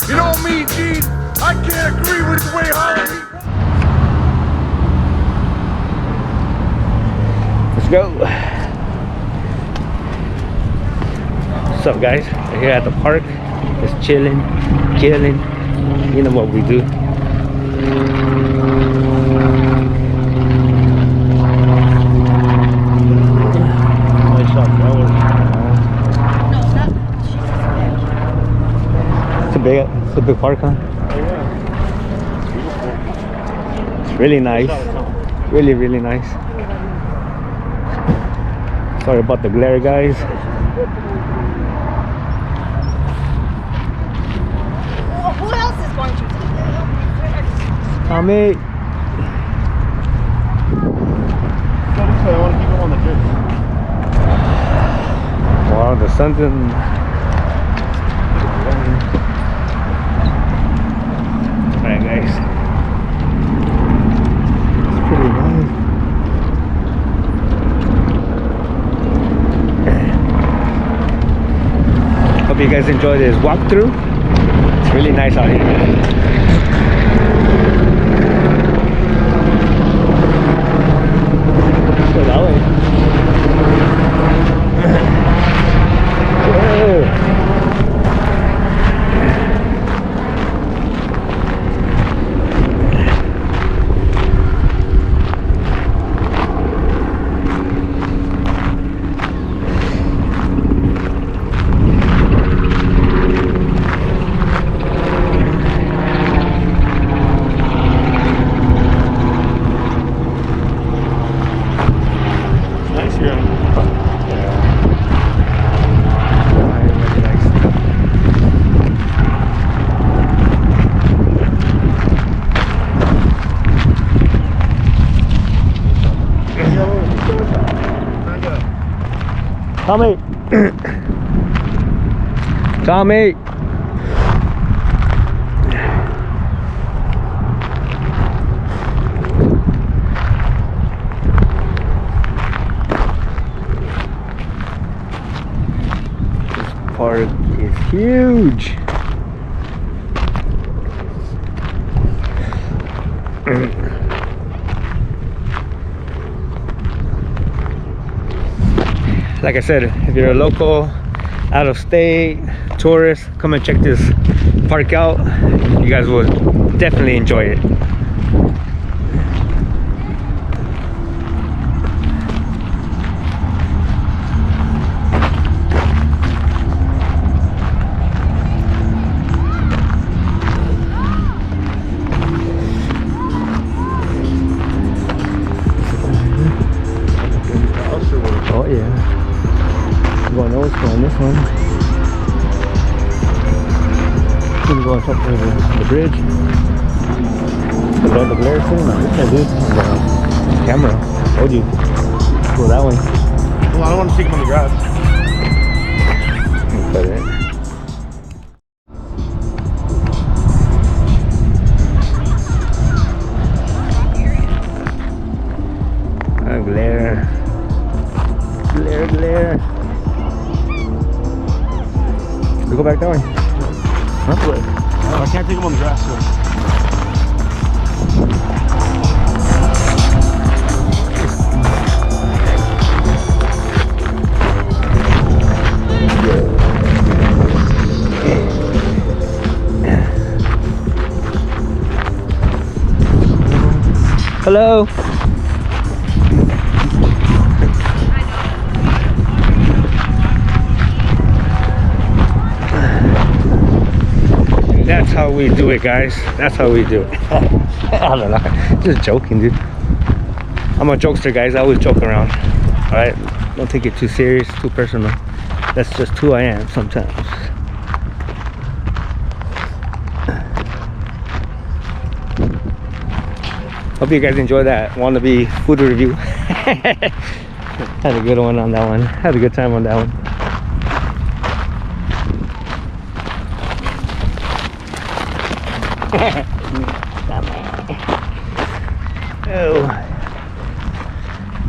You know me, Gene. I can't agree with the way Harley. Let's go. What's up, guys? We're here at the park, just chilling, killing. You know what we do. Nice shot, bro. It's a big park, huh? Oh, yeah. It's beautiful. It's really nice. Really, really nice. Sorry about the glare, guys. Well, who else is going to today? Tommy. So this way, I want to keep it on the drip. Wow, the sun's in. Alright, guys. It's pretty nice. Hope you guys enjoy this walkthrough. It's really nice out here. Go that way. Whoa. Nice here. Tommy. Tommy. This park is huge. Like I said, if you're a local, out of state, tourist, come and check this park out. You guys will definitely enjoy it. Oh yeah. Going on this one. Gonna go on top of the bridge. The glare thing? No, you can't do it on the camera. Told you. Go that way. Well, I don't want to take him on the grass. Put it. Glare. Glare. We go back that way. That's way. I can't take him on the grass. So. Hello. That's how we do it, guys. That's how we do it. I don't know. Just joking, dude. I'm a jokester, guys. I always joke around. Alright? Don't take it too serious, too personal. That's just who I am sometimes. Hope you guys enjoy that wannabe food review. Had a good one on that one. Had a good time on that one. Oh.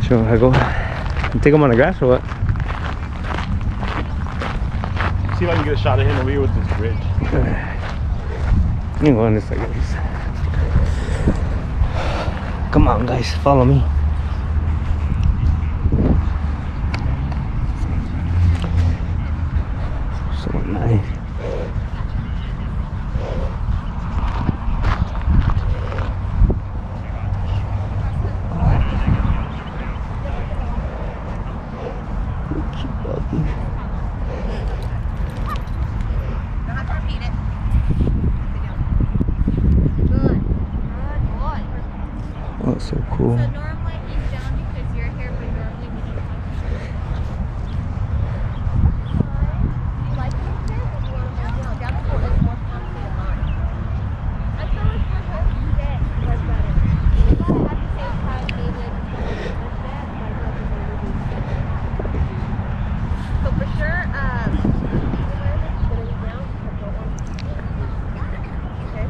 So I go take him on the grass or what? See if I can get a shot of him over here with this bridge. You go on this side, guys. Come on, guys, follow me. So nice. Don't have to repeat it. Good. Good boy. Oh, it's so cool. So normally he's down because you're here, but normally we need to do you like it up there? Or do you want to move down? Down the floor is more comfy than mine. I feel like my whole set was better. But at the same time, David is going to push that, so I feel like it's going to be. So for sure, it's going to be down. I don't want to. Okay.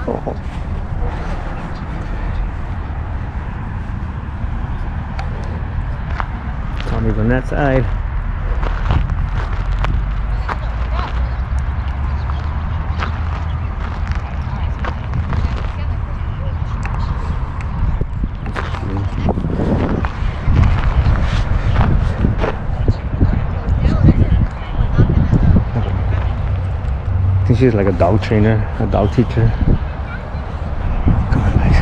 Oh. Tommy's on that side. I think she's like a dog trainer, a dog teacher. Come on, guys.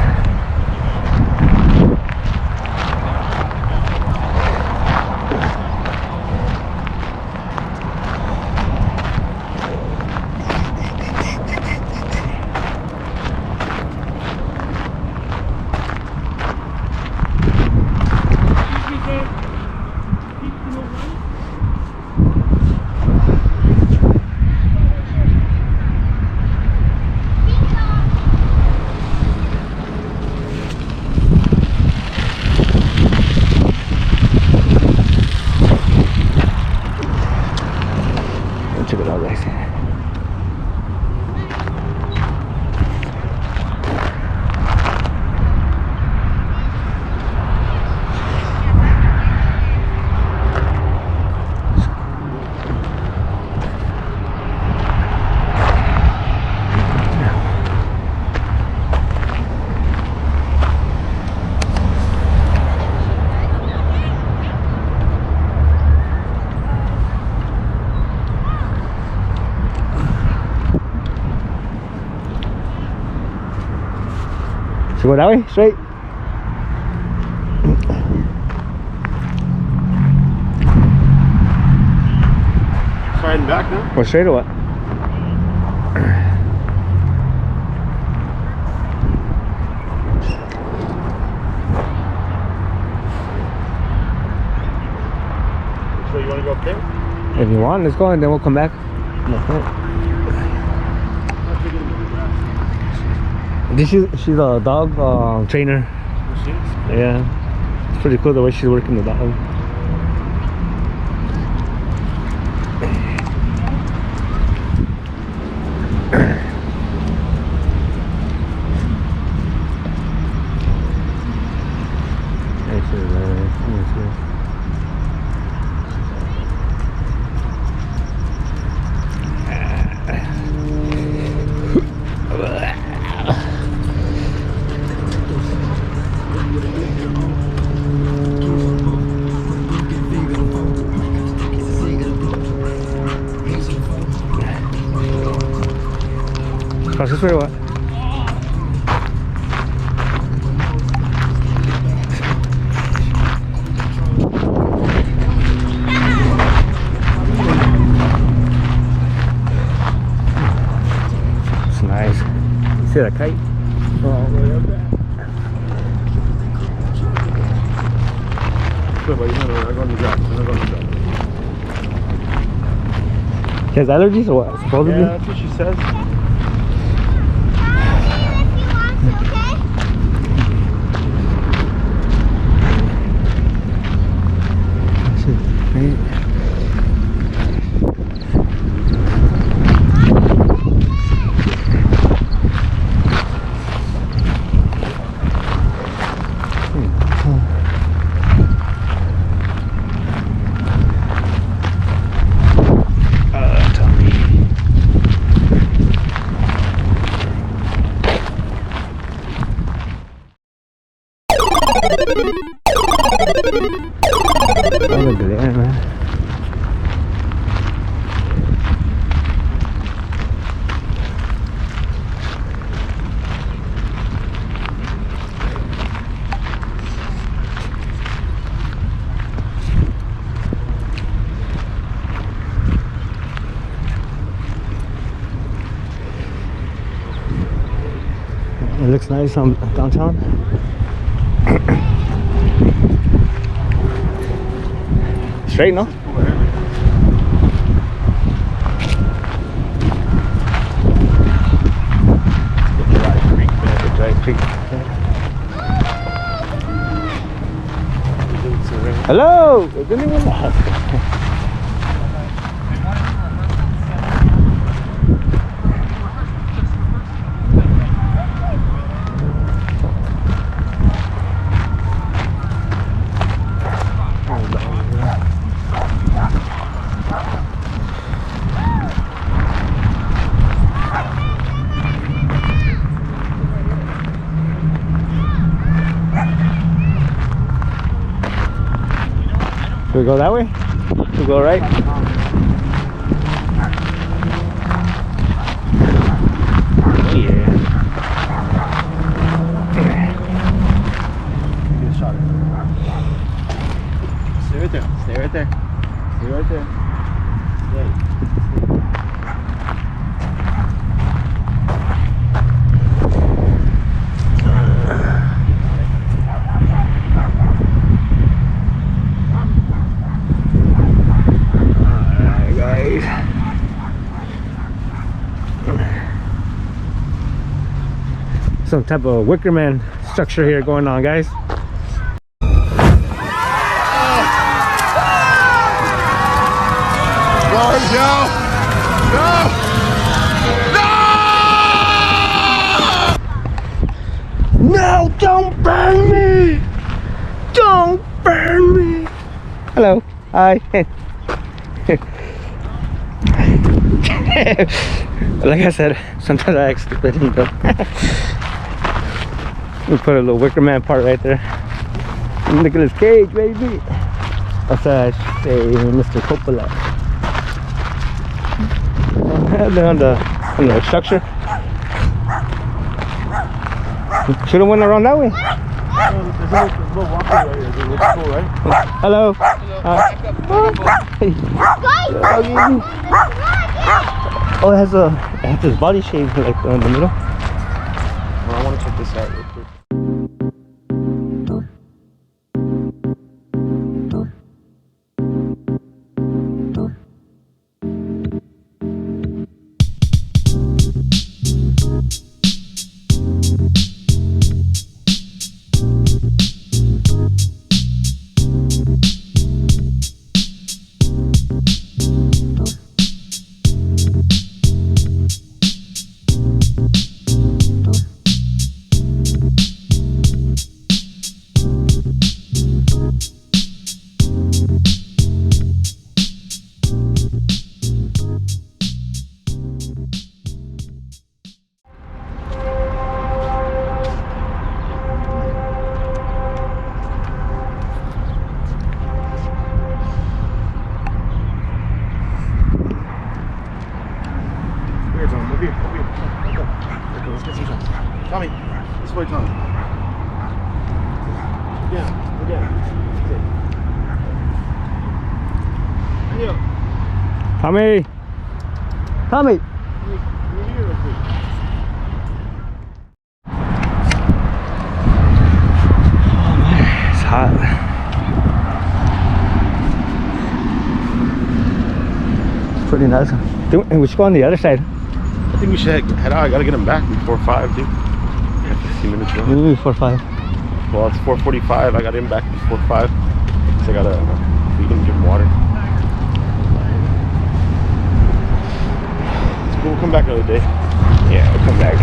Check it out, guys. Should we go that way? Straight? Sliding back now? Or straight or what? So you want to go up there? If you want, let's go and then we'll come back. She's a dog trainer. Yeah, it's pretty cool the way she's working the dog. Cross this way or what? It's nice. You see that kite? Oh, way up there. Sure, but you're not going to drop. You're not going to drop. She has allergies or what? Supposedly? Yeah, that's what she says. Oh, the glare, man. It looks nice on downtown. Straight, no? Dry Creek. Hello! Should we go that way? Should we go right? Yeah. Get a shot at it. Stay right there. Stay right there. Stay right there. Yeah. Some type of Wickerman structure here going on, guys. Go, Joe! No! No, don't burn me! Don't burn me! Hello. Hi. Like I said, sometimes I act stupid. We put a little Wickerman part right there. Nicolas Cage, baby. That's I say, Mr. Coppola. They're on the structure. Should have went around that way. There's a little walkway right here. It looks cool, right? Hello. Oh, it has this body shape like in the middle. Well, I want to check this out real quick. Let's get some shots. Tommy, this way, Tommy. Again. Tommy! Tommy! Oh man, it's hot. It's pretty nice. We should go on the other side. I think we should head out. I gotta get him back before 5, dude. 15 minutes ago. Maybe before 5. Well, it's 4:45. I got him back before 5. So I gotta feed him, give him water. We'll come back another day. Yeah, we'll come back.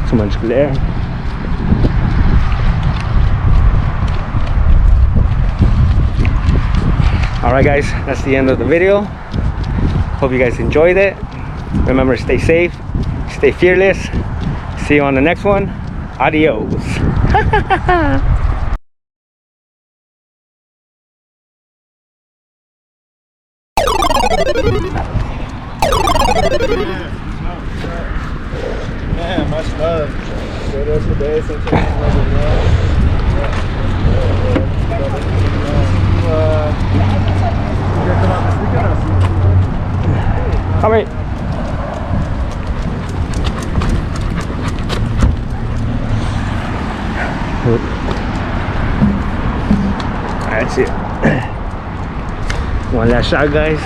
Too much glare. All right, guys, that's the end of the video. Hope you guys enjoyed it. Remember, stay safe, stay fearless. See you on the next one. Adios. Man, much love. So there's the day since I All right. That's it. One last shot, guys.